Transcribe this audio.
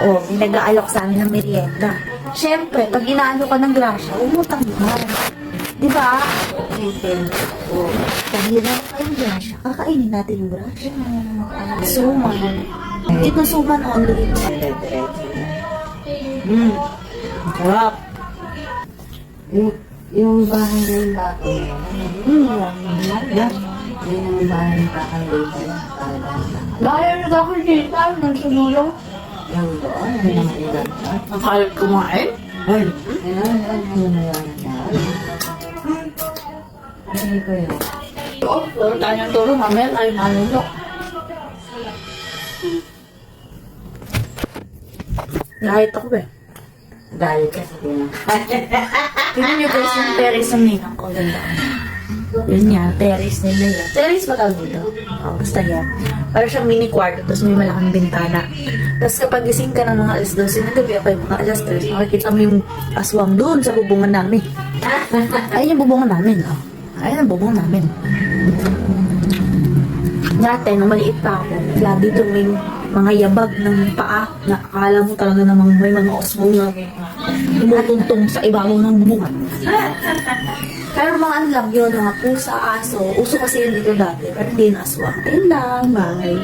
O, may nag-aalok sa amin ng merienda. Siyempre, pag inaano ka ng grasya, umutang mo. Di ba? O, kahira ka yung grasya, kakainin natin yung grasya. Suman. Ito suman only. Sarap. Yung bahay na yung bato. Yun yung bahay na kakalitan. Dahil nagkakita, nang sinulong. Yung doon, yung mga ilan. Nakalit kumain. Ay, ano na yan? Hindi ko yun. Oo, puro tayo ng turo, mamaya tayo manunok. Lahit ako ba? Dahil kasi Tignan niyo guys yung terrace ng ninang ko. Ganda. Yun nga, terrace nila yan. Terrace ba tawag dito? Oo, basta yan. Para siyang mini kwarto, tapos may malaking bintana. Tapos kapag gising ka ng mga alas 12 ng gabi, pa yung mga alas 3, makikita mo yung aswang doon sa bubungan namin. Ayun yung bubungan namin, oh. Ayun ang bubungan namin. Dati, nung maliit pa ako, lagi doon may mga yabag ng paa na akala mo talaga namang may mga osmo na tumutuntong sa ibabaw ng bubungan. Pero mga ano lang yun, mga pusa, aso. Uso kasi yun dito dati, pero hindi yung aswang. Ayun lang, bye.